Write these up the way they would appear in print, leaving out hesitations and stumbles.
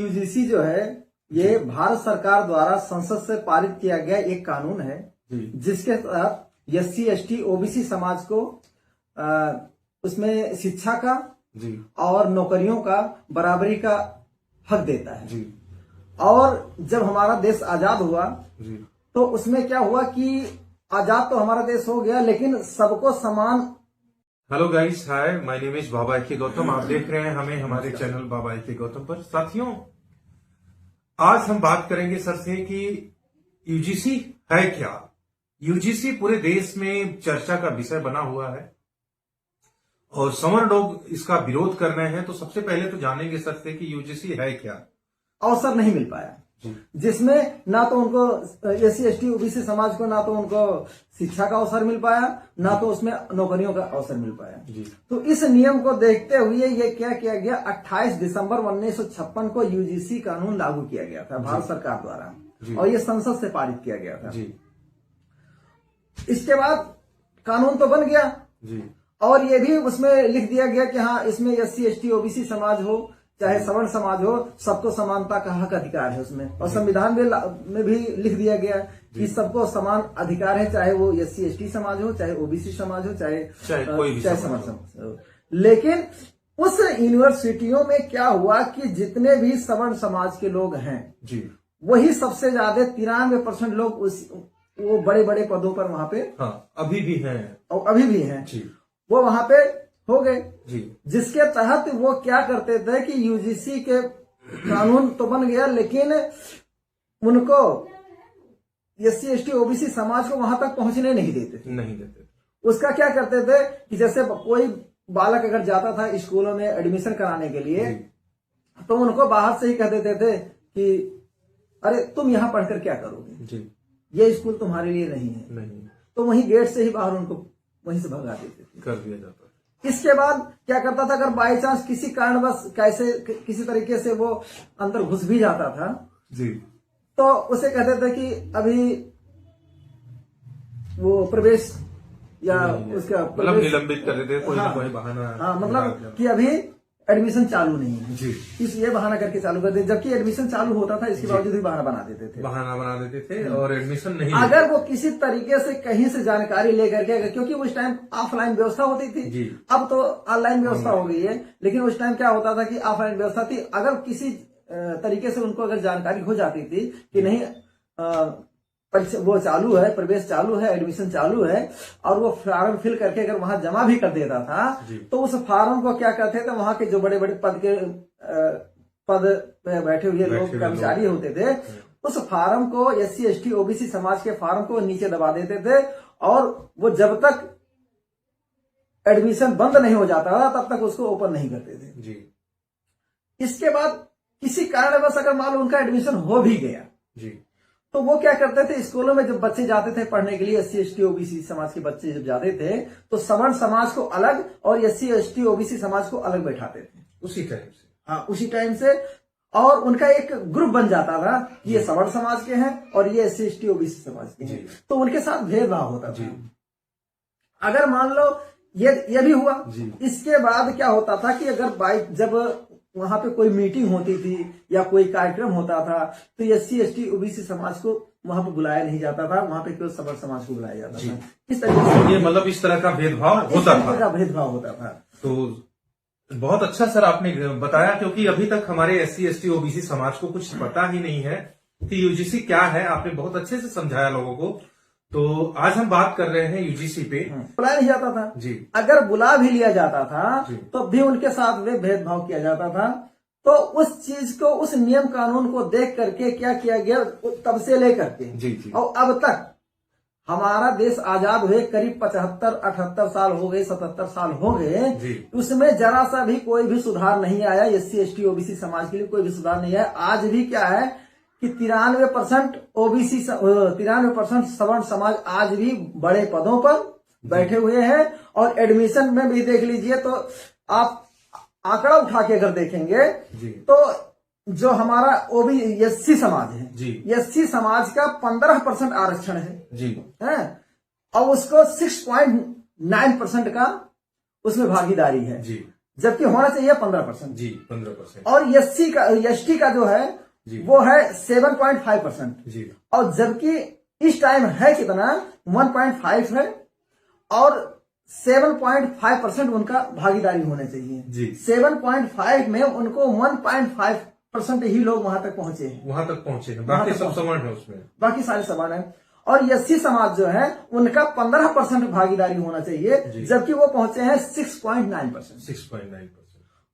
UGC जो है ये भारत सरकार द्वारा संसद से पारित किया गया एक कानून है जिसके तहत SC ST OBC समाज को उसमें शिक्षा का और नौकरियों का बराबरी का हक देता है। और जब हमारा देश आजाद हुआ तो उसमें क्या हुआ कि आजाद तो हमारा देश हो गया लेकिन सबको समान। Hello guys, hi, my name is Baba K Gautam. आप देख रहे हैं हमें हमारे चैनल बाबा के गौतम पर। साथियों, आज हम बात करेंगे सर से कि यूजीसी है क्या। यूजीसी पूरे देश में चर्चा का विषय बना हुआ है और सवर्ण लोग इसका विरोध कर रहे हैं। तो सबसे पहले तो जानेंगे सर से कि यूजीसी है क्या। अवसर नहीं मिल पाया जिसमें ना तो उनको SC ST OBC समाज को ना तो उनको शिक्षा का अवसर मिल पाया ना तो उसमें नौकरियों का अवसर मिल पाया। तो इस नियम को देखते हुए ये क्या किया गया, 28 दिसंबर 1956 को यूजीसी कानून लागू किया गया था भारत सरकार द्वारा और ये संसद से पारित किया गया था। इसके बाद कानून तो बन गया और ये भी उसमें लिख दिया गया कि हाँ, इसमें SC ST OBC समाज हो चाहे सवर्ण समाज हो, सबको समानता का हक अधिकार है उसमें। और संविधान में भी लिख दिया गया कि सबको समान अधिकार है, चाहे वो SC ST समाज हो, चाहे OBC समाज हो, चाहे समाज हो। लेकिन उस यूनिवर्सिटियों में क्या हुआ कि जितने भी सवर्ण समाज के लोग हैं वही सबसे ज्यादा 93% लोग वो बड़े बड़े पदों पर वहां पे अभी भी हैं और अभी भी हैं वो वहां पे हो गए। जिसके तहत वो क्या करते थे कि यूजीसी के कानून तो बन गया लेकिन उनको SC ST OBC समाज को वहां तक पहुंचने नहीं देते। उसका क्या करते थे कि जैसे कोई बालक अगर जाता था स्कूलों में एडमिशन कराने के लिए तो उनको बाहर से ही कह देते थे कि अरे तुम यहां पढ़कर क्या करोगे, ये स्कूल तुम्हारे लिए नहीं है। तो वहीं गेट से ही बाहर उनको वहीं से भगा देते थे, कर दिया जाता। इसके बाद क्या करता था, अगर बाई चांस किसी कारणवश किसी तरीके से वो अंदर घुस भी जाता था तो उसे कहते थे कि अभी वो प्रवेश या उसका मतलब निलंबित कर देते, कोई ना कोई बहाना। मतलब कि अभी एडमिशन चालू नहीं है, ये बहाना करके चालू कर देते। जबकि एडमिशन चालू होता था इसके बावजूद भी बहाना बना देते थे और एडमिशन नहीं। अगर वो किसी तरीके से कहीं से जानकारी लेकर के, क्योंकि उस टाइम ऑफलाइन व्यवस्था होती थी, अब तो ऑनलाइन व्यवस्था हो गई है, लेकिन उस टाइम क्या होता था कि ऑफलाइन व्यवस्था थी। अगर किसी तरीके से उनको अगर जानकारी हो जाती थी कि नहीं वो चालू है, प्रवेश चालू है, एडमिशन चालू है, और वो फॉर्म फिल करके अगर वहां जमा भी कर देता था तो उस फॉर्म को क्या करते थे, वहां के जो बड़े बड़े पद पे बैठे हुए लोग कर्मचारी होते थे, उस फॉर्म को SC ST OBC समाज के फॉर्म को नीचे दबा देते थे और वो जब तक एडमिशन बंद नहीं हो जाता था तब तक उसको ओपन नहीं करते थे। इसके बाद किसी कारणवश अगर मान लो उनका एडमिशन हो भी गया तो वो क्या करते थे, स्कूलों में जब बच्चे जाते थे पढ़ने के लिए, SC ST OBC समाज के बच्चे जब जाते थे तो सवर्ण समाज को अलग और SC ST OBC समाज को अलग बैठाते थे उसी टाइम से। और उनका एक ग्रुप बन जाता था कि ये सवर्ण समाज के हैं और ये SC ST OBC समाज के हैं, तो उनके साथ भेदभाव होता था। अगर मान लो ये भी हुआ, इसके बाद क्या होता था कि अगर जब वहां पे कोई मीटिंग होती थी या कोई कार्यक्रम होता था तो SC ST OBC समाज को वहां पे बुलाया नहीं जाता था, वहां पे केवल सवर्ण समाज को बुलाया जाता था। इस तरीके से ये मतलब इस तरह का भेदभाव होता था। तो बहुत अच्छा सर आपने बताया, क्योंकि अभी तक हमारे SC ST OBC समाज को कुछ पता ही नहीं है कि यूजीसी क्या है। आपने बहुत अच्छे से समझाया लोगों को। तो आज हम बात कर रहे हैं यूजीसी पे। बुलाया नहीं जाता था अगर बुला भी लिया जाता था तो भी उनके साथ वे भेदभाव किया जाता था। तो उस चीज को, उस नियम कानून को देख करके क्या किया गया तब से लेकर के और अब तक हमारा देश आजाद हुए करीब 75-78 साल हो गए, 77 साल हो गए, उसमें जरा सा भी कोई भी सुधार नहीं आया। SC ST OBC समाज के लिए कोई भी सुधार नहीं आया। आज भी क्या है कि 93% OBC 93% सवर्ण समाज आज भी बड़े पदों पर बैठे हुए हैं। और एडमिशन में भी देख लीजिए तो आप आंकड़ा उठा के अगर देखेंगे तो जो हमारा SC समाज है, SC समाज का 15% आरक्षण है और उसको 6.9% का उसमें भागीदारी है। जबकि होना चाहिए 15%। जी 15%। और एससी का एसटी का जो है वो है 7.5%। जी। और जबकि इस टाइम है कितना 1.5 है और 7.5% उनका भागीदारी होना चाहिए जी। 7.5 में उनको 1.5% ही लोग वहां तक पहुंचे हैं। वहां तक पहुंचे हैं, बाकी सब समान है उसमें, बाकी सारे समान है। और एससी समाज जो है उनका 15% भागीदारी होना चाहिए, जबकि वो पहुंचे हैं 6.9%। 6.9%।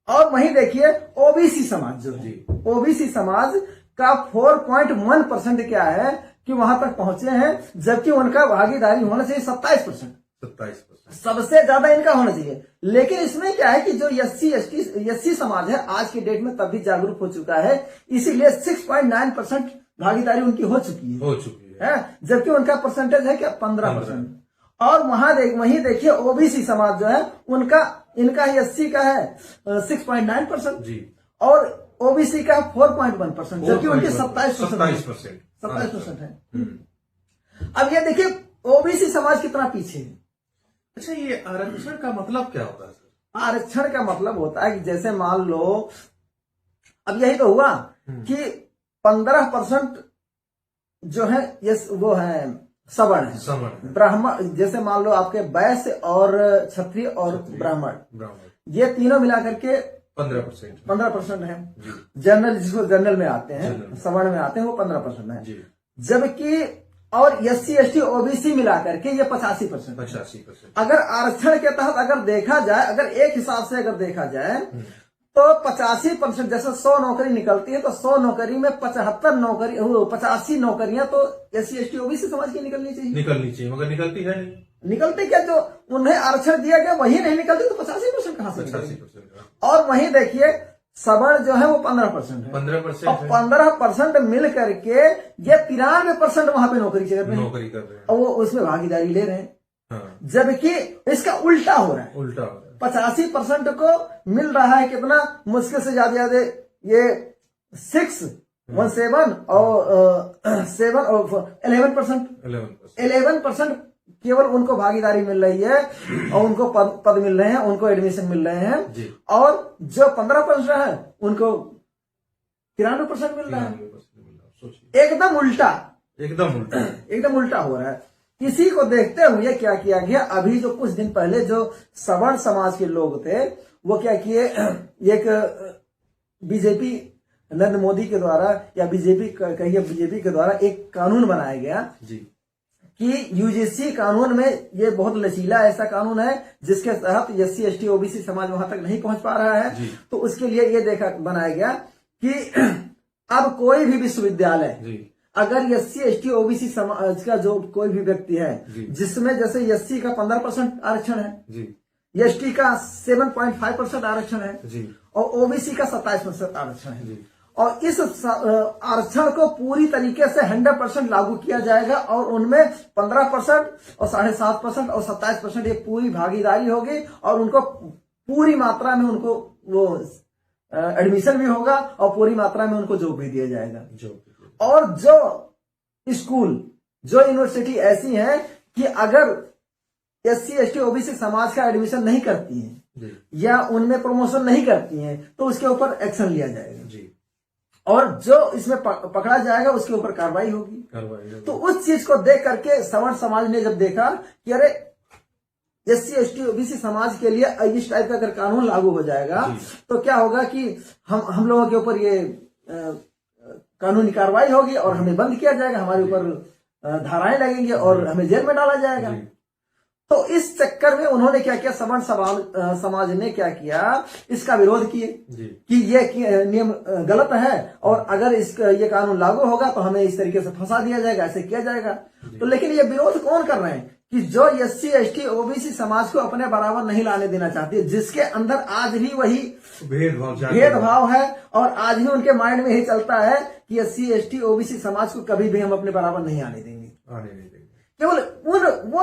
और वहीं देखिए ओबीसी समाज जो है, ओबीसी समाज का 4.1% क्या है कि वहां तक पहुंचे हैं, जबकि उनका भागीदारी होना चाहिए 27%। 27%। सबसे ज्यादा इनका होना चाहिए। लेकिन इसमें क्या है कि जो एससी समाज है आज के डेट में तब भी जागरूक हो चुका है, इसीलिए 6.9% भागीदारी उनकी हो चुकी है, जबकि उनका परसेंटेज है क्या 15%। और वहीं देखिए ओबीसी समाज जो है इनका एससी का है 6.9% और ओबीसी का 4.1%, जबकि उनके 27% है। अब ये देखिए ओबीसी समाज कितना पीछे है। अच्छा, ये आरक्षण का मतलब क्या होता है सर? आरक्षण का मतलब होता है कि जैसे मान लो अब यही तो हुआ कि 15% जो है ये वो है सवर्ण है, ब्राह्मण, जैसे मान लो आपके वैश्य और क्षत्रिय और ब्राह्मण, ये तीनों मिलाकर के 15% है। जनरल, जिसको जनरल में आते हैं, सवर्ण में आते हैं, वो 15% है। जबकि और एससी एसटी ओबीसी मिलाकर के ये 85%। अगर आरक्षण के तहत अगर देखा जाए, अगर एक हिसाब से अगर देखा जाए तो 85%, जैसे 100 नौकरी निकलती है तो 100 नौकरी में 85 नौकरियां तो एससी एसटी ओबीसी समाज की निकलनी चाहिए, मगर निकलती है नहीं। निकलती क्या, जो उन्हें आरक्षण दिया गया वही नहीं निकलती तो 85% कहां से निकलेगी? और वहीं देखिए सवर्ण जो है वो 15% है, 15%, और 15% मिल करके ये 93% वहां पे नौकरी कर रहे हैं और वो उसमें भागीदारी ले रहे हैं। जबकि इसका उल्टा हो रहा है, 85% को मिल रहा है कितना, मुश्किल से ज्यादा ये 617 और 11% केवल उनको भागीदारी मिल रही है और उनको पद मिल रहे हैं, उनको एडमिशन मिल रहे हैं। और जो 15% है उनको 93% मिल रहा है। एकदम उल्टा हो रहा है। इसी को देखते हुए क्या किया गया, अभी जो कुछ दिन पहले जो सवर्ण समाज के लोग थे वो क्या किए, एक बीजेपी नरेंद्र मोदी के द्वारा या बीजेपी के द्वारा एक कानून बनाया गया कि यूजीसी कानून में, ये बहुत लचीला ऐसा कानून है जिसके तहत एससी एसटी ओबीसी समाज वहां तक नहीं पहुंच पा रहा है। तो उसके लिए ये बनाया गया कि अब कोई भी विश्वविद्यालय अगर एससी एसटी ओबीसी समाज का जो कोई भी व्यक्ति है, जिसमें जैसे एससी का 15% आरक्षण है, एसटी का 7.5% आरक्षण है और ओबीसी का 27% आरक्षण है, और इस आरक्षण को पूरी तरीके से 100% लागू किया जाएगा और उनमें 15% और 7.5% और 27% ये पूरी भागीदारी होगी और उनको पूरी मात्रा में उनको वो एडमिशन भी होगा और पूरी मात्रा में उनको जॉब भी दिया जाएगा। और जो स्कूल, जो यूनिवर्सिटी ऐसी है कि अगर एससी एसटी ओबीसी समाज का एडमिशन नहीं करती है या उनमें प्रमोशन नहीं करती हैं तो उसके ऊपर एक्शन लिया जाएगा और जो इसमें पकड़ा जाएगा उसके ऊपर कार्रवाई होगी। तो उस चीज को देख करके सवर्ण समाज ने जब देखा कि अरे एससी एसटी ओबीसी समाज के लिए इस टाइप का अगर कानून लागू हो जाएगा तो क्या होगा कि हम लोगों के ऊपर ये कानूनी कार्रवाई होगी और हमें बंद किया जाएगा, हमारे ऊपर धाराएं लगेंगी और हमें जेल में डाला जाएगा। तो इस चक्कर में उन्होंने क्या किया, सवर्ण समाज ने क्या किया, इसका विरोध किए कि ये नियम गलत है और अगर ये कानून लागू होगा तो हमें इस तरीके से फंसा दिया जाएगा, ऐसे किया जाएगा। तो लेकिन ये विरोध कौन कर रहे हैं कि जो एससी एसटी ओबीसी समाज को अपने बराबर नहीं लाने देना चाहती, जिसके अंदर आज भी वही भेदभाव है और आज भी उनके माइंड में यही चलता है कि एससी एसटी ओबीसी समाज को कभी भी हम अपने बराबर नहीं आने देंगे। केवल वो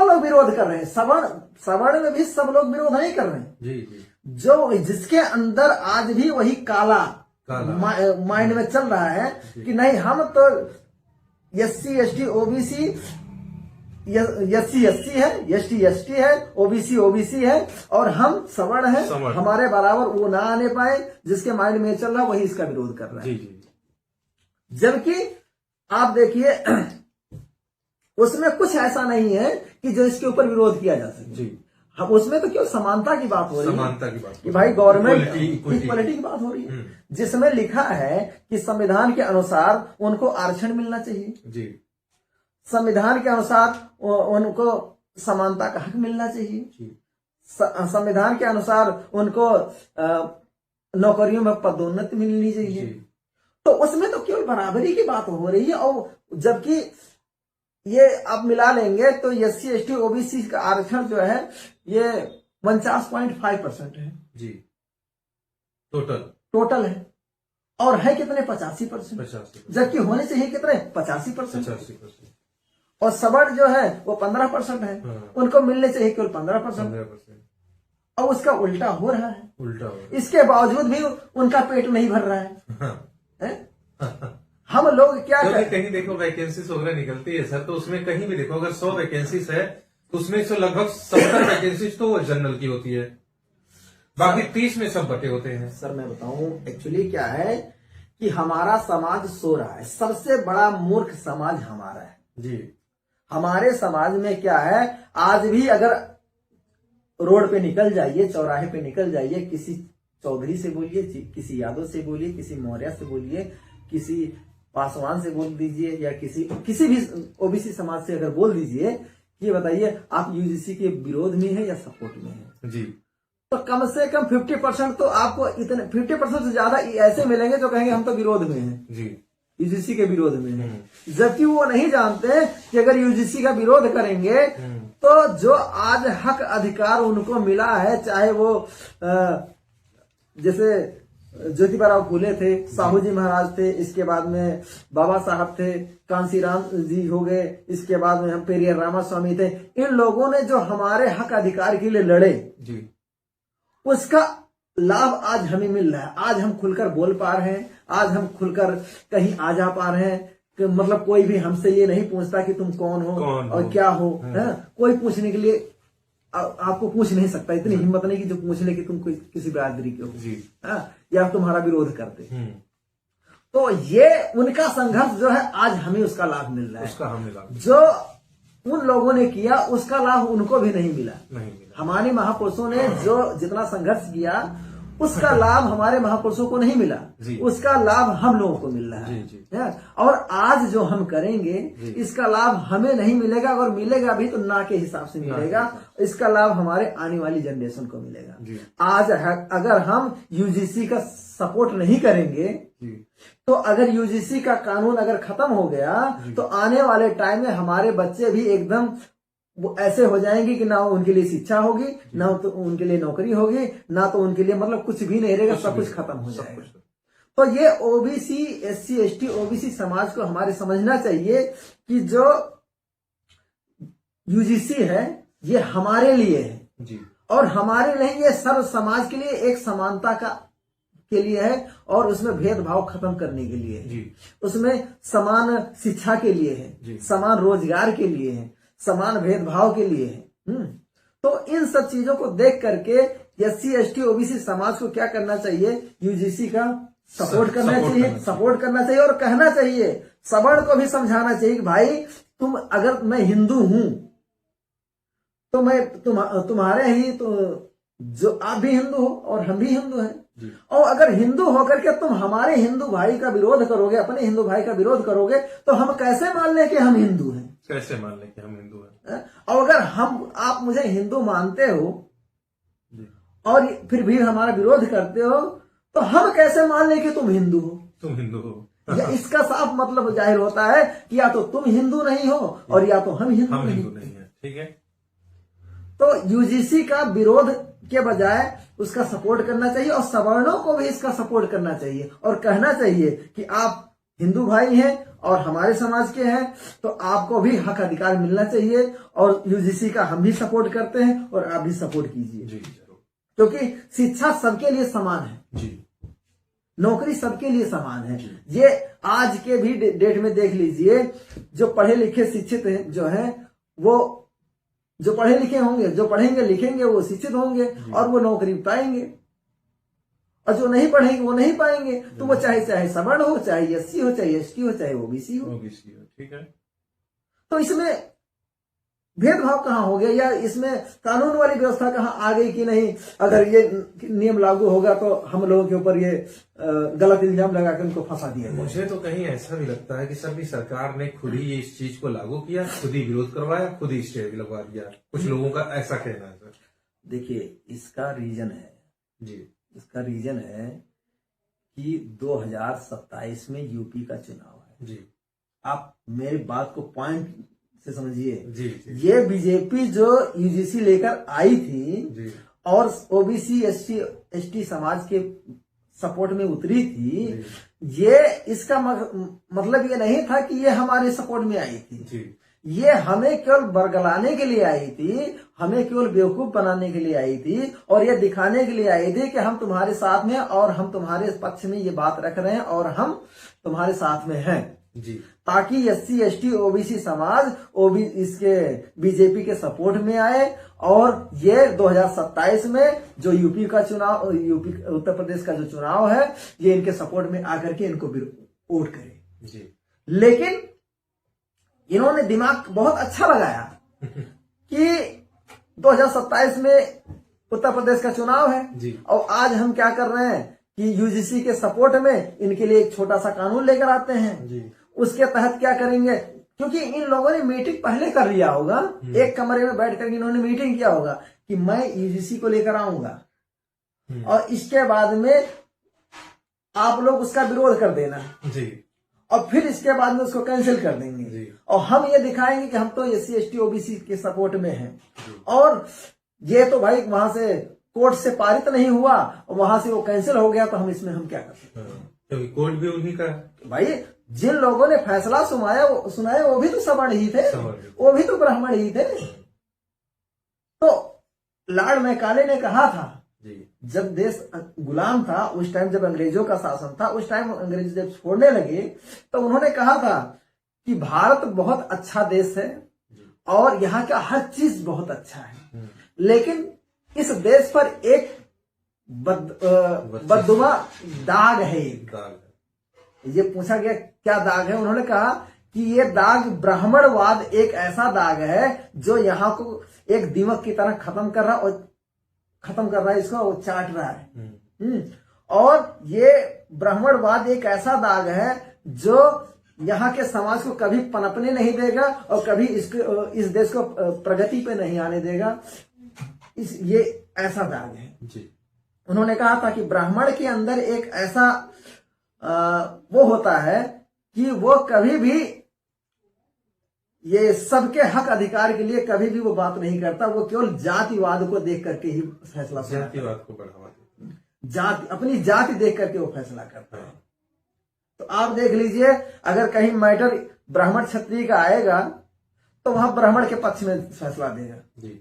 लोग विरोध कर रहे हैं। सवर्ण में भी सब लोग विरोध नहीं कर रहे हैं। जो जिसके अंदर आज भी वही काला माइंड में चल रहा है कि नहीं, हम तो एससी एसटी ओबीसी SC है, ST है, OBC है, और हम सवर्ण है, हमारे बराबर वो ना आने पाए, जिसके माइंड में चल रहा वही इसका विरोध कर रहा है। जबकि आप देखिए उसमें कुछ ऐसा नहीं है कि जो इसके ऊपर विरोध किया जा सके। हम उसमें तो क्यों समानता की बात हो रही है कि भाई गवर्नमेंट इक्वलिटी की बात हो रही है, जिसमें लिखा है कि संविधान के अनुसार उनको आरक्षण मिलना चाहिए, संविधान के अनुसार उनको समानता का हक मिलना चाहिए, संविधान के अनुसार उनको नौकरियों में पदोन्नति मिलनी चाहिए। तो उसमें तो केवल बराबरी की बात हो रही है, और जबकि ये आप मिला लेंगे तो SC ST OBC का आरक्षण जो है ये 49.5% है जी, टोटल है, और है कितने 85%, जबकि होने चाहिए कितने 85%, और सवर्ण जो है वो 15% है, उनको मिलने चाहिए केवल 15%, और उसका उल्टा हो रहा है। इसके बावजूद भी उनका पेट नहीं भर रहा है। हम लोग क्या कहीं देखो वैकेंसीज वगैरह निकलती है सर, तो उसमें कहीं भी देखो अगर 100 वैकेंसीज है तो उसमें से लगभग 70 वैकेंसीज तो जनरल की होती है, बाकी 30 में सब बटे होते हैं। सर मैं बताऊं एक्चुअली क्या है कि हमारा समाज सो रहा है, सबसे बड़ा मूर्ख समाज हमारा है जी। हमारे समाज में क्या है, आज भी अगर रोड पे निकल जाइए, चौराहे पे निकल जाइए, किसी चौधरी से बोलिए, किसी यादव से बोलिए, किसी मौर्य से बोलिए, किसी पासवान से बोल दीजिए, या किसी भी OBC समाज से अगर बोल दीजिए, ये बताइए आप UGC के विरोध में है या सपोर्ट में है जी, तो कम से कम 50% तो आपको, इतने 50% से ज्यादा ऐसे मिलेंगे जो कहेंगे हम तो विरोध में हैं जी, UGC के विरोध में है, जबकि वो नहीं जानते कि अगर UGC का विरोध करेंगे तो जो आज हक अधिकार उनको मिला है, चाहे वो जैसे ज्योतिबा फूले थे, साहू जी महाराज थे, इसके बाद में बाबा साहब थे, कांसीराम जी हो गए, इसके बाद में हम पेरियर रामास्वामी थे, इन लोगों ने जो हमारे हक अधिकार के लिए लड़े जी, उसका लाभ आज हमें मिल रहा है। आज हम खुलकर बोल पा रहे हैं, आज हम खुलकर कहीं आ जा पा रहे हैं, कि मतलब कोई भी हमसे ये नहीं पूछता कि तुम कौन हो और क्या हो, कोई पूछने के लिए आपको पूछ नहीं सकता, इतनी हिम्मत नहीं कि जो पूछ ले कि तुम किसी बिरादरी के हो या तुम्हारा विरोध करते। तो ये उनका संघर्ष जो है आज हमें उसका लाभ मिल रहा है, उसका हमें लाभ जो उन लोगों ने किया उसका लाभ उनको भी नहीं मिला। हमारे महापुरुषों ने जो जितना संघर्ष किया उसका लाभ हमारे महापुरुषों को नहीं मिला, उसका लाभ हम लोगों को मिल रहा है। और आज जो हम करेंगे इसका लाभ हमें नहीं मिलेगा, अगर मिलेगा भी तो ना के हिसाब से मिलेगा, इसका लाभ हमारे आने वाली जनरेशन को मिलेगा। आज अगर हम UGC का सपोर्ट नहीं करेंगे तो अगर UGC का कानून अगर खत्म हो गया तो आने वाले टाइम में हमारे बच्चे भी एकदम वो ऐसे हो जाएंगे कि ना उनके लिए शिक्षा होगी, ना तो उनके लिए नौकरी होगी, ना तो उनके लिए मतलब कुछ भी नहीं रहेगा, सब कुछ खत्म हो जाएगा। तो ये OBC SC ST OBC समाज को हमारे समझना चाहिए कि जो UGC है ये हमारे लिए है जी, और हमारे लिए ये सर्व समाज के लिए एक समानता के लिए है, और उसमें भेदभाव खत्म करने के लिए है, उसमें समान शिक्षा के लिए है, समान रोजगार के लिए है, समान भेदभाव के लिए है। तो इन सब चीजों को देख करके SC ST OBC समाज को क्या करना चाहिए, UGC का सपोर्ट करना चाहिए, और कहना चाहिए, सवर्ण को भी समझाना चाहिए कि भाई तुम, अगर मैं हिंदू हूं तो मैं तुम्हारे ही तो, जो आप भी हिंदू हो और हम भी हिंदू हैं, और अगर हिंदू होकर के तुम हमारे हिंदू भाई का विरोध करोगे, अपने हिंदू भाई का विरोध करोगे, तो हम कैसे मान लें कि हम हिंदू हैं? कैसे मान लें कि हम हिंदू हैं? और अगर आप मुझे हिंदू मानते हो और फिर भी हमारा विरोध करते हो, तो हम कैसे मान लें कि तुम हिंदू हो? या इसका साफ मतलब जाहिर होता है कि या तो तुम हिंदू नहीं हो और या तो हम हिंदू नहीं है। ठीक है, तो UGC का विरोध के बजाय उसका सपोर्ट करना चाहिए, और सवर्णों को भी इसका सपोर्ट करना चाहिए, और कहना चाहिए कि आप हिंदू भाई हैं और हमारे समाज के हैं, तो आपको भी हक अधिकार मिलना चाहिए, और UGC का हम भी सपोर्ट करते हैं और आप भी सपोर्ट कीजिए, क्योंकि शिक्षा सबके लिए समान है जी, नौकरी सबके लिए समान है। ये आज के भी डेट में देख लीजिए, जो पढ़े लिखे शिक्षित जो हैं वो जो पढ़े लिखे होंगे, जो पढ़ेंगे लिखेंगे, वो शिक्षित होंगे और वो नौकरी पाएंगे, और जो नहीं पढ़ेंगे वो नहीं पाएंगे। तो वो चाहे सवर्ण हो, चाहे एससी हो, चाहे एसटी हो, चाहे ओबीसी हो। ठीक है। तो इसमें भेदभाव कहाँ हो गया, या इसमें कानून वाली व्यवस्था कहाँ आ गई कि नहीं, अगर ये नियम लागू होगा तो हम लोगों के ऊपर ये गलत इल्जाम लगाकर उनको फंसा दिया। मुझे तो कहीं ऐसा भी लगता है कि सभी सरकार ने खुद ही इस चीज को लागू किया, खुद ही विरोध करवाया, खुद ही स्टे लगवा दिया, कुछ लोगों का ऐसा कहना है सर। देखिए इसका रीजन है जी, इसका रीजन है कि 2027 में यूपी का चुनाव है जी। आप मेरी बात को पॉइंट से समझिए। जी, जी। ये बीजेपी जो यूजीसी लेकर आई थी जी। और ओबीसी एसटी समाज के सपोर्ट में उतरी थी, ये इसका मतलब ये नहीं था कि ये हमारे सपोर्ट में आई थी जी। ये हमें केवल बरगलाने के लिए आई थी, हमें केवल बेवकूफ बनाने के लिए आई थी, और ये दिखाने के लिए आई थी कि हम तुम्हारे साथ में और हम तुम्हारे पक्ष में ये बात रख रहे हैं और हम तुम्हारे साथ में हैं जी, ताकि एससी एसटी ओबीसी समाज इसके बीजेपी के सपोर्ट में आए और ये 2027 में जो यूपी उत्तर प्रदेश का जो चुनाव है ये इनके सपोर्ट में आकर के इनको वोट करे। जी। लेकिन इन्होंने दिमाग बहुत अच्छा लगाया कि 2027 में उत्तर प्रदेश का चुनाव है जी। और आज हम क्या कर रहे हैं कि यूजीसी के सपोर्ट में इनके लिए एक छोटा सा कानून लेकर आते हैं जी। उसके तहत क्या करेंगे, क्योंकि इन लोगों ने मीटिंग पहले कर लिया होगा, एक कमरे में बैठ कर इन्होंने मीटिंग किया होगा कि मैं यूजीसी को लेकर आऊंगा और इसके बाद में आप लोग उसका विरोध कर देना जी, और फिर इसके बाद में उसको कैंसिल कर देंगे जी। और हम ये दिखाएंगे कि हम तो एससी एसटी ओबीसी के सपोर्ट में हैं और ये तो भाई वहां से कोर्ट से पारित नहीं हुआ और वहां से वो कैंसिल हो गया, तो हम इसमें हम क्या कर सकते हैं, क्योंकि कोर्ट भी उन्हीं का भाई जिन लोगों ने फैसला सुनाया वो भी तो सवर्ण ही थे, वो भी तो ब्राह्मण ही थे। तो लॉर्ड मैकाले ने कहा था जी। जब देश गुलाम था, उस टाइम जब अंग्रेजों का शासन था, उस टाइम अंग्रेज जब छोड़ने लगे तो उन्होंने कहा था कि भारत बहुत अच्छा देश है और यहाँ का हर चीज बहुत अच्छा है, लेकिन इस देश पर एक बददुआ दाग है। ये पूछा गया क्या दाग है, उन्होंने कहा कि ये दाग ब्राह्मणवाद एक ऐसा दाग है जो यहाँ को एक दीमक की तरह खत्म कर रहा है, इसको वो चाट रहा है। और ये ब्राह्मणवाद एक ऐसा दाग है जो यहाँ के समाज को कभी पनपने नहीं देगा और कभी इस देश को प्रगति पे नहीं आने देगा। ये ऐसा दाग है जी। उन्होंने कहा था कि ब्राह्मण के अंदर एक ऐसा वो होता है कि वो कभी भी ये सबके हक अधिकार के लिए कभी भी वो बात नहीं करता, वो केवल जातिवाद को देख करके ही फैसला करता है, जातिवाद को बढ़ावा देता, जाति अपनी जाति देख करके वो फैसला करता है। तो आप देख लीजिए अगर कहीं मैटर ब्राह्मण क्षत्रिय का आएगा तो वहां ब्राह्मण के पक्ष में फैसला देगा जी।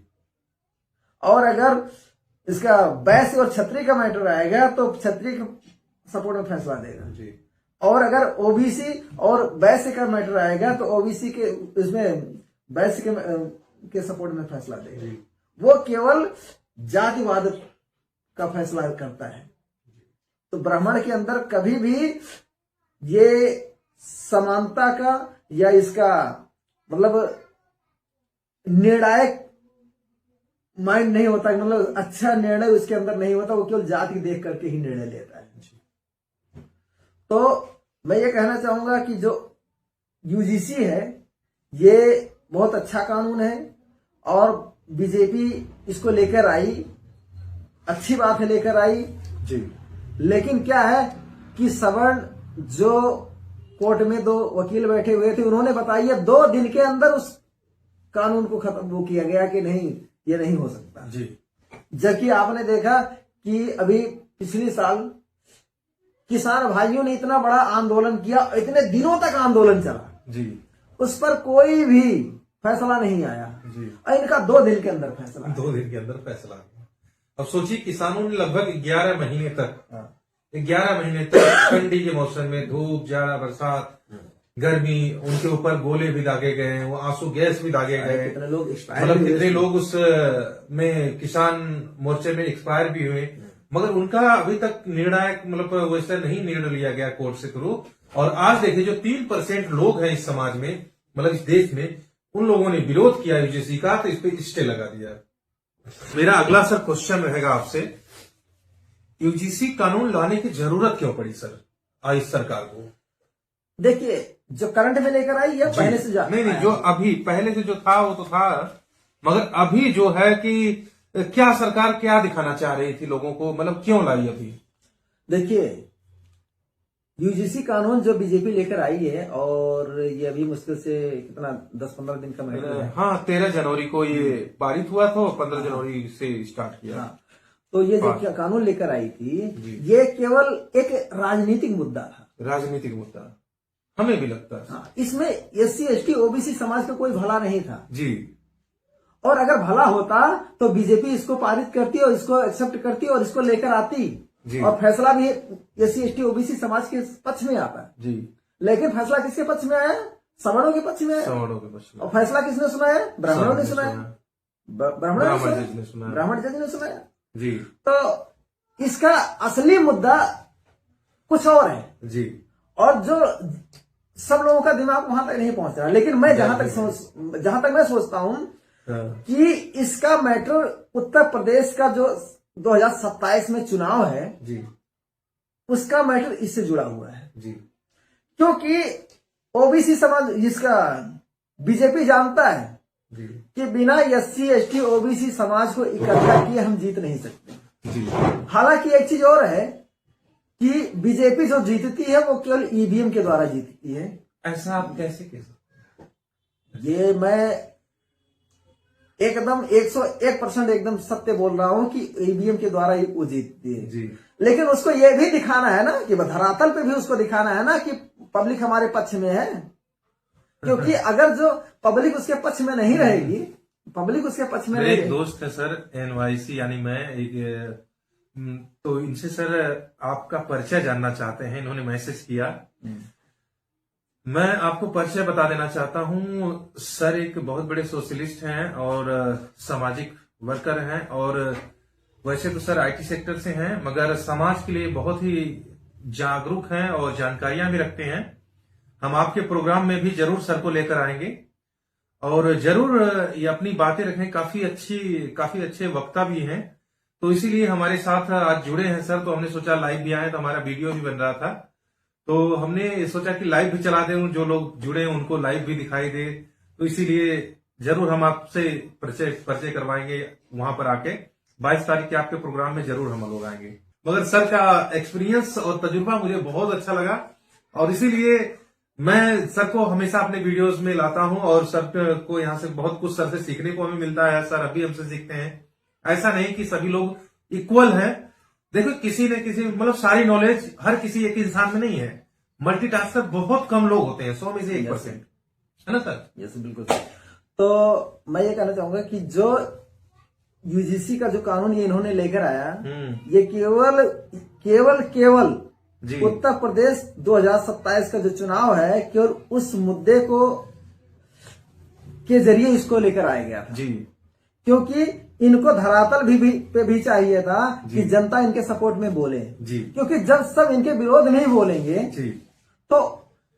और अगर इसका वैश्य और क्षत्रिय का मैटर आएगा तो क्षत्रिय के सपोर्ट में फैसला देगा जी। और अगर ओबीसी और वैश्य का मैटर आएगा तो ओबीसी के इसमें वैश्य के सपोर्ट में फैसला देगा जी। वो केवल जातिवाद का फैसला करता है। तो ब्राह्मण के अंदर कभी भी ये समानता का या इसका मतलब निर्णायक माइंड नहीं होता, मतलब अच्छा निर्णय उसके अंदर नहीं होता, वो केवल जाति देख करके ही निर्णय लेता है। तो मैं ये कहना चाहूंगा कि जो यूजीसी है ये बहुत अच्छा कानून है और बीजेपी इसको लेकर आई, अच्छी बात है लेकर आई जी। लेकिन क्या है कि सवर्ण जो कोर्ट में 2 वकील बैठे हुए थे उन्होंने बताया 2 दिन के अंदर उस कानून को खत्म किया गया कि नहीं ये नहीं हो सकता जी। जबकि आपने देखा कि अभी पिछले साल किसान भाइयों ने इतना बड़ा आंदोलन किया, इतने दिनों तक आंदोलन चला जी। उस पर कोई भी फैसला नहीं आया जी। और इनका 2 दिन के अंदर फैसला 2 दिन के अंदर फैसला। अब सोचिए किसानों ने लगभग 11 महीने तक 11 महीने तक ठंडी के मौसम में धूप जाड़ा बरसात गर्मी, उनके ऊपर गोले भी दागे गए, वो आंसू गैस भी दागे गए, कितने लोग मतलब कितने लोग उस में किसान मोर्चे में एक्सपायर भी हुए, मगर उनका अभी तक निर्णायक मतलब वैसा नहीं निर्णय लिया गया कोर्ट से थ्रू। और आज देखिए जो 3% लोग हैं इस समाज में, मतलब इस देश में, उन लोगों ने विरोध किया यूजीसी का, तो इस पे स्टे लगा दिया। मेरा अगला सर क्वेश्चन रहेगा आपसे, यूजीसी कानून लाने की जरूरत क्यों पड़ी सर इस सरकार को? देखिए, जो करंट में लेकर आई है पहले से नहीं, जो अभी पहले से जो था वो तो था, मगर अभी जो है कि क्या सरकार क्या दिखाना चाह रही थी लोगों को, मतलब क्यों लाई अभी? देखिए, यूजीसी कानून जो बीजेपी लेकर आई है, और ये अभी मुश्किल से कितना 10-15 दिन का महीना है। हाँ, 13 जनवरी को ये पारित हुआ था, 15 जनवरी से स्टार्ट किया। हाँ, तो ये जो कानून लेकर आई थी, ये केवल एक राजनीतिक मुद्दा था। राजनीतिक मुद्दा हमें भी लगता है। हाँ, इसमें एससी एसटी ओबीसी समाज का कोई भला नहीं था जी। और अगर भला होता तो बीजेपी इसको पारित करती और इसको एक्सेप्ट करती और इसको लेकर आती जी। और फैसला भी एससी एसटी ओबीसी समाज के पक्ष में आता जी। लेकिन फैसला किसके पक्ष में आया? सवर्णों के पक्ष में आया। सवर्णों के पक्ष में। और फैसला किसने सुनाया? ब्राह्मणों ने सुनाया। ब्राह्मण जज ने सुनाया जी। तो इसका असली मुद्दा कुछ और है जी, और जो सब लोगों का दिमाग वहां तक नहीं पहुंच रहा। लेकिन मैं जहां तक मैं सोचता हूं कि इसका मैटर उत्तर प्रदेश का जो 2027 में चुनाव है जी, उसका मैटर इससे जुड़ा हुआ है जी। क्योंकि ओबीसी समाज, जिसका बीजेपी जानता है जी कि बिना एससी एसटी ओबीसी समाज को इकट्ठा किए हम जीत नहीं सकते जी। हालांकि एक चीज और है कि बीजेपी जो जीतती है वो केवल ईवीएम के द्वारा जीतती है। ऐसा आप कैसे कह सकते? ये मैं एकदम 101% एकदम सत्य बोल रहा हूं कि ईवीएम के द्वारा ही वो जीतती है जी। लेकिन उसको ये भी दिखाना है ना कि धरातल पे भी उसको दिखाना है ना कि पब्लिक हमारे पक्ष में है। क्योंकि अगर जो पब्लिक उसके पक्ष में नहीं रहेगी, पब्लिक उसके पक्ष में मेरे एक दोस्त है सर एनवाईसी, यानी मैं एक, तो इनसे सर आपका परिचय जानना चाहते हैं, इन्होंने मैसेज किया। मैं आपको परिचय बता देना चाहता हूं। सर एक बहुत बड़े सोशलिस्ट हैं और सामाजिक वर्कर हैं, और वैसे तो सर आईटी सेक्टर से हैं, मगर समाज के लिए बहुत ही जागरूक हैं और जानकारियां भी रखते हैं। हम आपके प्रोग्राम में भी जरूर सर को लेकर आएंगे और जरूर ये अपनी बातें रखें। काफी अच्छे वक्ता भी हैं, तो इसीलिए हमारे साथ आज जुड़े हैं सर। तो हमने सोचा लाइव भी आए, तो हमारा वीडियो भी बन रहा था, तो हमने सोचा कि लाइव भी चला दें, जो लोग जुड़े हैं उनको लाइव भी दिखाई दे। तो इसीलिए जरूर हम आपसे परिचय करवाएंगे वहां पर आके। 22 तारीख के आपके प्रोग्राम में जरूर हम लोग आएंगे। मगर सर का एक्सपीरियंस और तजुर्बा मुझे बहुत अच्छा लगा, और इसीलिए मैं सर को हमेशा अपने वीडियोस में लाता हूं, और सर को यहाँ से बहुत कुछ सर से सीखने को हमें मिलता है। सर अभी हमसे सीखते हैं। ऐसा नहीं कि सभी लोग इक्वल हैं। देखो, किसी न किसी मतलब सारी नॉलेज हर किसी एक इंसान में नहीं है। मल्टीटास्कर बहुत कम लोग होते हैं, 100 में से 1%, है ना सर? यस, बिल्कुल। तो मैं ये कहना चाहूंगा कि जो यूजीसी का जो कानून ये इन्होंने लेकर आया, ये केवल उत्तर प्रदेश 2027 का जो चुनाव है, केवल उस मुद्दे को के जरिए इसको लेकर आया गया था जी। क्योंकि इनको धरातल पे भी चाहिए था कि जनता इनके सपोर्ट में बोले जी। क्योंकि जब सब इनके विरोध में ही बोलेंगे जी, तो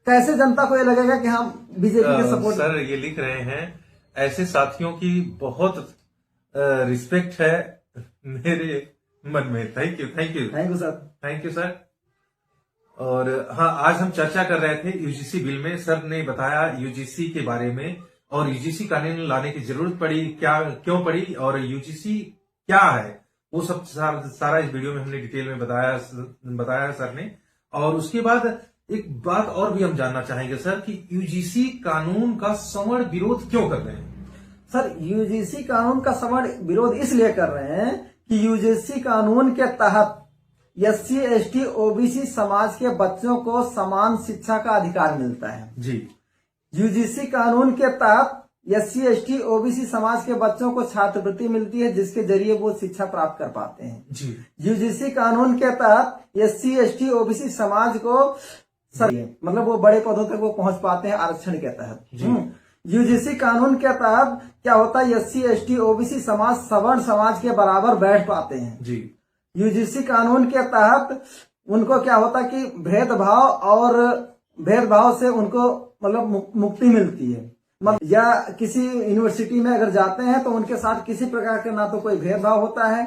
कैसे जनता को ये लगेगा कि हम बीजेपी के सपोर्ट। सर ये लिख रहे हैं, ऐसे साथियों की बहुत रिस्पेक्ट है मेरे मन में। Thank you sir. Thank you sir. और हाँ, आज हम चर्चा कर रहे थे यूजीसी बिल में। सर ने बताया यूजीसी के बारे में, और यूजीसी कानून लाने की जरूरत पड़ी, क्यों पड़ी, और यूजीसी क्या है, वो सब सारा इस वीडियो में हमने डिटेल में बताया सर ने। और उसके बाद एक बात और भी हम जानना चाहेंगे सर कि यूजीसी कानून का सवर्ण विरोध क्यों कर रहे हैं? सर, यूजीसी कानून का सवर्ण विरोध इसलिए कर रहे हैं कि यूजीसी कानून के तहत एससी एसटी ओबीसी समाज के बच्चों को समान शिक्षा का अधिकार मिलता है जी। यूजीसी कानून के तहत एससी एसटी ओबीसी समाज के बच्चों को छात्रवृत्ति मिलती है, जिसके जरिए वो शिक्षा प्राप्त कर पाते हैं जी। यूजीसी कानून के तहत एससी एसटी ओबीसी समाज को सही है, मतलब वो बड़े पदों तक वो पहुंच पाते हैं आरक्षण के तहत। यूजीसी कानून के तहत क्या होता है, SC ST OBC समाज सवर्ण समाज के बराबर बैठ पाते हैं जी। यूजीसी कानून के तहत उनको क्या होता है कि भेदभाव से उनको मतलब मुक्ति मिलती है। या किसी यूनिवर्सिटी में अगर जाते हैं तो उनके साथ किसी प्रकार का ना तो कोई भेदभाव होता है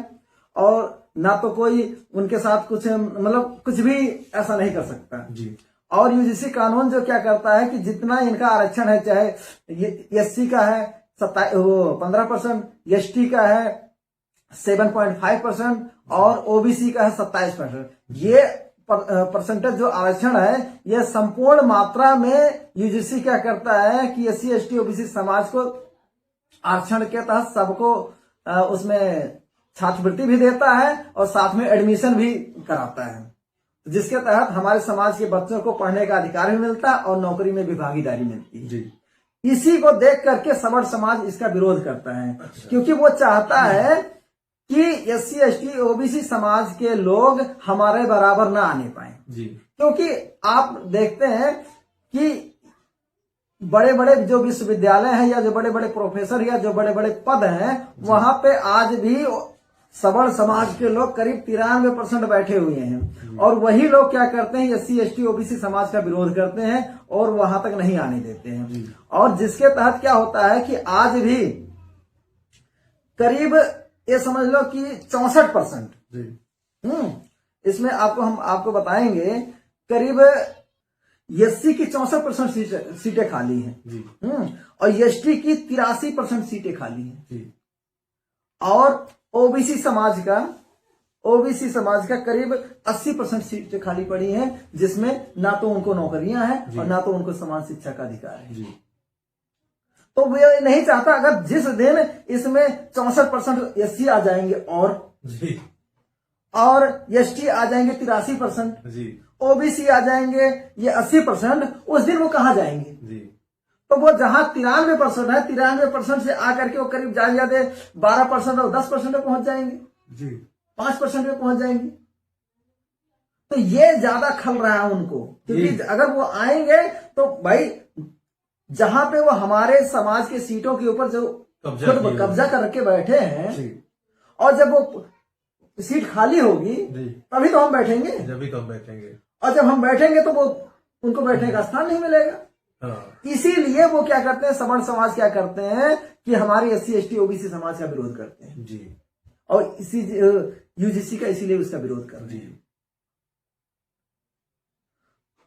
और ना तो कोई उनके साथ कुछ मतलब कुछ भी ऐसा नहीं कर सकता जी। और यूजीसी कानून जो क्या करता है कि जितना इनका आरक्षण है, चाहे SC का है 15%, ST का है 7.5% और OBC का है 27%। ये परसेंटेज जो आरक्षण है ये संपूर्ण मात्रा में यूजीसी क्या करता है कि SC ST OBC समाज को आरक्षण के तहत सबको उसमें छात्रवृत्ति भी देता है और साथ में एडमिशन भी कराता है, जिसके तहत हमारे समाज के बच्चों को पढ़ने का अधिकार भी मिलता है और नौकरी में भी भागीदारी मिलती है जी। इसी को देख करके सवर्ण समाज इसका विरोध करता है। अच्छा। क्योंकि वो चाहता है कि SC ST OBC समाज के लोग हमारे बराबर ना आने पाए जी। क्योंकि आप देखते हैं कि बड़े बड़े जो विश्वविद्यालय हैं या जो बड़े बड़े प्रोफेसर या जो बड़े बड़े पद हैं वहां पे आज भी सवर्ण समाज के लोग करीब 93% बैठे हुए हैं और वही लोग क्या करते हैं, SC ST OBC समाज का विरोध करते हैं और वहां तक नहीं आने देते हैं। और जिसके तहत क्या होता है कि आज भी करीब ये समझ लो कि 64%, इसमें हम आपको बताएंगे करीब SC की 64% सीटें खाली हैं और ST की 83% सीटें खाली हैं और OBC समाज का करीब 80% सीटें खाली पड़ी हैं, जिसमें ना तो उनको नौकरियां हैं और ना तो उनको समान शिक्षा का अधिकार है जी। तो वो नहीं चाहता अगर जिस दिन इसमें 64% SC आ जाएंगे और ST आ जाएंगे 83% जी, OBC आ जाएंगे ये 80%, उस दिन वो कहाँ जाएंगे जी। तो वो जहां 93% है 93% से आकर के वो करीब ज्यादा 12% और 10% पे पहुंच जाएंगे जी, 5% पे पहुंच जाएंगे। तो ये ज्यादा खल रहा है उनको, क्योंकि अगर वो आएंगे तो भाई जहां पे वो हमारे समाज के सीटों के ऊपर जो कब्जा करके बैठे हैं और जब वो सीट खाली होगी तभी तो हम बैठेंगे, और जब हम बैठेंगे तो वो उनको बैठने का स्थान नहीं मिलेगा। इसीलिए वो क्या करते हैं, सवर्ण समाज क्या करते हैं कि हमारी SC ST OBC समाज का विरोध करते हैं जी। और इसी यूजीसी का इसीलिए उसका विरोध करते हैं।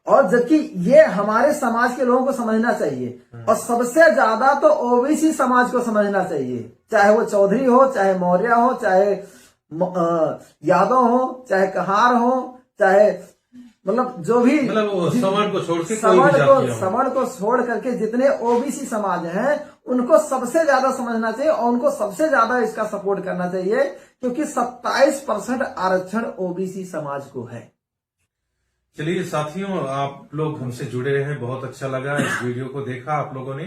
और जबकि ये हमारे समाज के लोगों को समझना चाहिए और सबसे ज्यादा तो OBC समाज को समझना चाहिए, चाहे वो चौधरी हो, चाहे मौर्य हो, चाहे यादव हो, चाहे कहार हो, चाहे मतलब जो भी सवर्ण को छोड़ करके जितने OBC समाज हैं उनको सबसे ज्यादा समझना चाहिए और उनको सबसे ज्यादा इसका सपोर्ट करना चाहिए, क्योंकि 27% आरक्षण OBC समाज को है। चलिए साथियों, आप लोग हमसे जुड़े रहे, बहुत अच्छा लगा इस वीडियो को देखा आप लोगों ने।